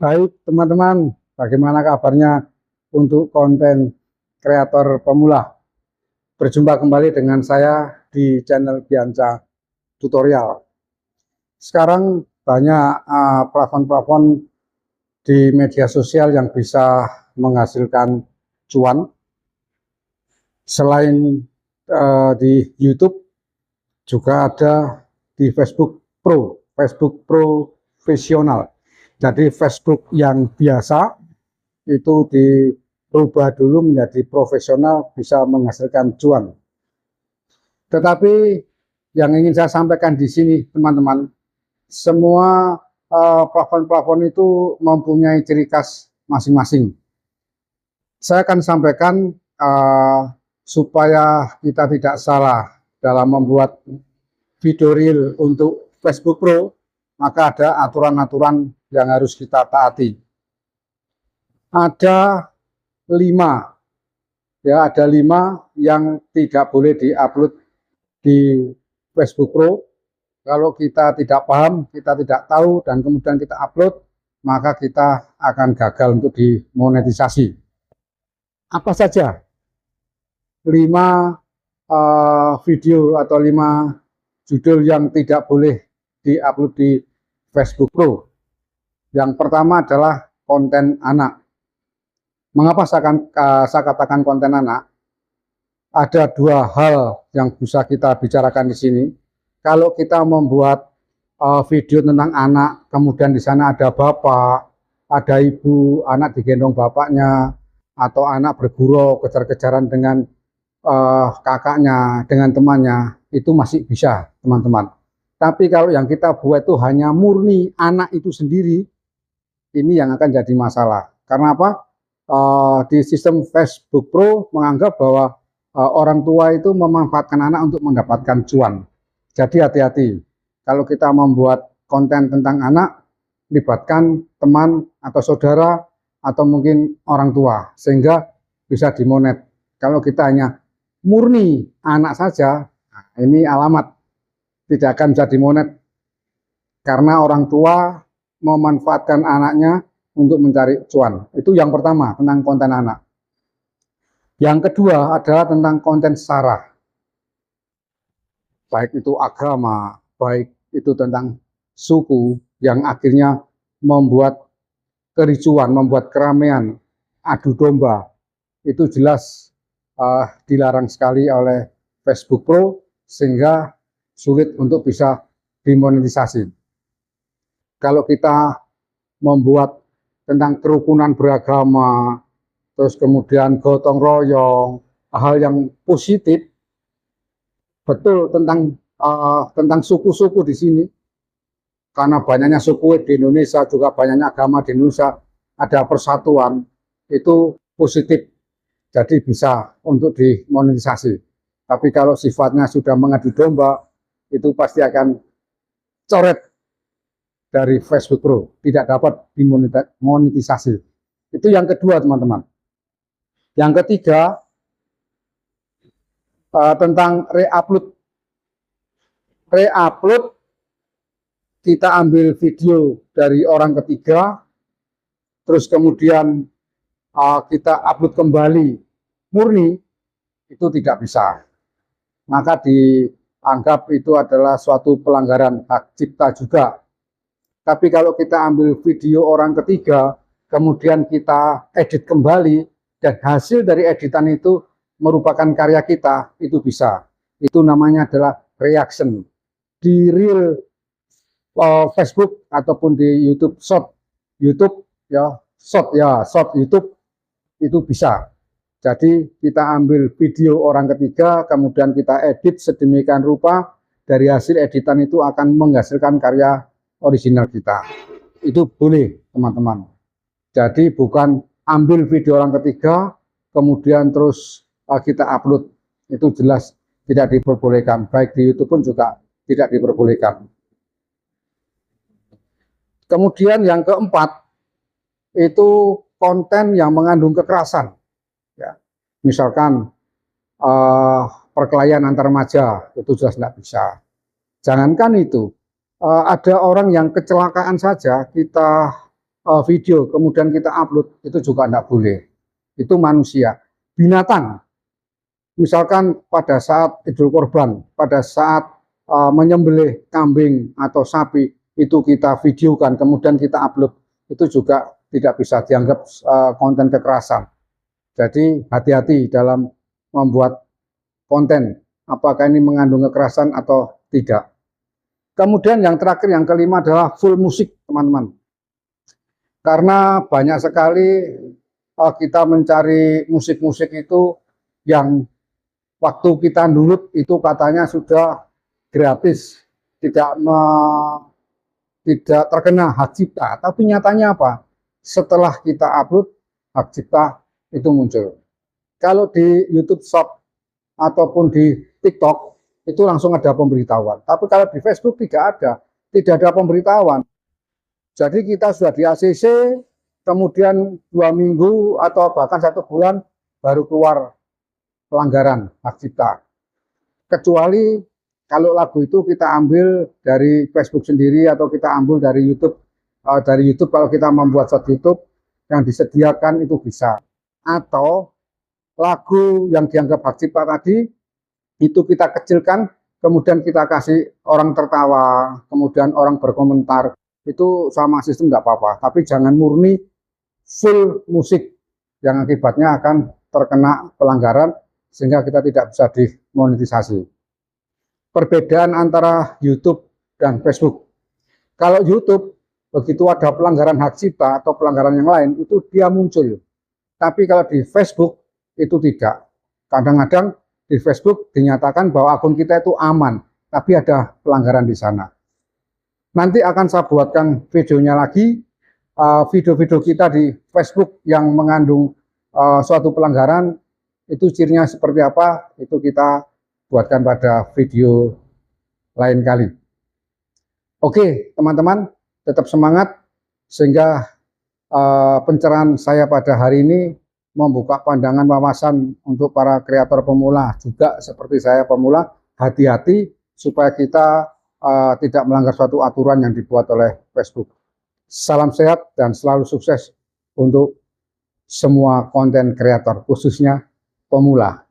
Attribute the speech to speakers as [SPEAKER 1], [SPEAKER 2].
[SPEAKER 1] Baik teman-teman, bagaimana kabarnya untuk konten kreator pemula? Berjumpa kembali dengan saya di channel Bianca Tutorial. Sekarang banyak platform-platform di media sosial yang bisa menghasilkan cuan. Selain di YouTube, juga ada di Facebook Profesional. Jadi Facebook yang biasa itu dirubah dulu menjadi profesional, bisa menghasilkan cuan. Tetapi yang ingin saya sampaikan di sini teman-teman, semua platform-platform itu mempunyai ciri khas masing-masing. Saya akan sampaikan supaya kita tidak salah dalam membuat video reel untuk Facebook Pro, maka ada aturan-aturan yang harus kita taati. Ada 5 yang tidak boleh diupload di Facebook Pro. Kalau kita tidak paham, kita tidak tahu, dan kemudian kita upload, maka kita akan gagal untuk dimonetisasi. Apa saja 5 video atau 5 judul yang tidak boleh diupload di Facebook Pro? Yang pertama adalah konten anak. Mengapa saya katakan konten anak? Ada 2 hal yang bisa kita bicarakan di sini. Kalau kita membuat video tentang anak, kemudian di sana ada bapak, ada ibu, anak digendong bapaknya, atau anak bergurau kejar-kejaran dengan kakaknya, dengan temannya, itu masih bisa teman-teman. Tapi kalau yang kita buat itu hanya murni anak itu sendiri, ini yang akan jadi masalah. Karena apa? Di sistem Facebook Pro menganggap bahwa orang tua itu memanfaatkan anak untuk mendapatkan cuan. Jadi hati-hati. Kalau kita membuat konten tentang anak, libatkan teman atau saudara atau mungkin orang tua, sehingga bisa dimonet. Kalau kita hanya murni anak saja, nah ini alamat tidak akan bisa dimonet. Karena orang tua memanfaatkan anaknya untuk mencari cuan. Itu yang pertama tentang konten anak. Yang kedua adalah tentang konten sara. Baik itu agama, baik itu tentang suku, yang akhirnya membuat kericuan, membuat keramaian, adu domba. Itu jelas dilarang sekali oleh Facebook Pro, sehingga sulit untuk bisa dimonetisasi. Kalau kita membuat tentang kerukunan beragama, terus kemudian gotong royong, hal yang positif, betul tentang suku-suku di sini, karena banyaknya suku di Indonesia, juga banyaknya agama di Indonesia, ada persatuan, itu positif, jadi bisa untuk dimonetisasi. Tapi kalau sifatnya sudah mengadu domba, itu pasti akan coret dari Facebook Pro, tidak dapat dimonetisasi. Itu yang kedua teman-teman. Yang ketiga, tentang reupload. Reupload, kita ambil video dari orang ketiga, terus kemudian kita upload kembali murni, itu tidak bisa. Maka dianggap itu adalah suatu pelanggaran hak cipta juga. Tapi kalau kita ambil video orang ketiga, kemudian kita edit kembali, dan hasil dari editan itu merupakan karya kita, itu bisa. Itu namanya adalah reaction. Di real Facebook ataupun di YouTube short YouTube itu bisa. Jadi kita ambil video orang ketiga, kemudian kita edit sedemikian rupa, dari hasil editan itu akan menghasilkan karya original kita. Itu boleh teman-teman. Jadi bukan ambil video orang ketiga kemudian terus kita upload, itu jelas tidak diperbolehkan. Baik di YouTube pun juga tidak diperbolehkan. Kemudian yang keempat, itu konten yang mengandung kekerasan, ya. Misalkan perkelahian antar remaja, itu jelas tidak bisa. Jangankan itu, ada orang yang kecelakaan saja kita video kemudian kita upload, itu juga tidak boleh. Itu manusia. Binatang, misalkan pada saat Idul Kurban, pada saat menyembelih kambing atau sapi, itu kita videokan kemudian kita upload, itu juga tidak bisa dianggap konten kekerasan. Jadi hati-hati dalam membuat konten, apakah ini mengandung kekerasan atau tidak. Kemudian yang terakhir, yang kelima adalah full musik, teman-teman. Karena banyak sekali kita mencari musik-musik itu yang waktu kita download itu katanya sudah gratis, tidak terkena hak cipta. Tapi nyatanya apa? Setelah kita upload, hak cipta itu muncul. Kalau di YouTube Shop ataupun di TikTok itu langsung ada pemberitahuan. Tapi kalau di Facebook tidak ada pemberitahuan. Jadi kita sudah di ACC, kemudian 2 minggu atau bahkan 1 bulan baru keluar pelanggaran hak cipta. Kecuali kalau lagu itu kita ambil dari Facebook sendiri atau kita ambil dari YouTube. Dari YouTube kalau kita membuat short YouTube yang disediakan itu bisa. Atau lagu yang dianggap hak cipta tadi itu kita kecilkan, kemudian kita kasih orang tertawa, kemudian orang berkomentar, itu sama sistem tidak apa-apa. Tapi jangan murni full musik yang akibatnya akan terkena pelanggaran sehingga kita tidak bisa dimonetisasi. Perbedaan antara YouTube dan Facebook. Kalau YouTube, begitu ada pelanggaran hak cipta atau pelanggaran yang lain, itu dia muncul. Tapi kalau di Facebook, itu tidak. Kadang-kadang di Facebook dinyatakan bahwa akun kita itu aman, tapi ada pelanggaran di sana. Nanti akan saya buatkan videonya lagi, video-video kita di Facebook yang mengandung suatu pelanggaran, itu cirinya seperti apa, itu kita buatkan pada video lain kali. Oke, teman-teman, tetap semangat, sehingga pencerahan saya pada hari ini membuka pandangan wawasan untuk para kreator pemula, juga seperti saya pemula, hati-hati supaya kita tidak melanggar suatu aturan yang dibuat oleh Facebook. Salam sehat dan selalu sukses untuk semua konten kreator, khususnya pemula.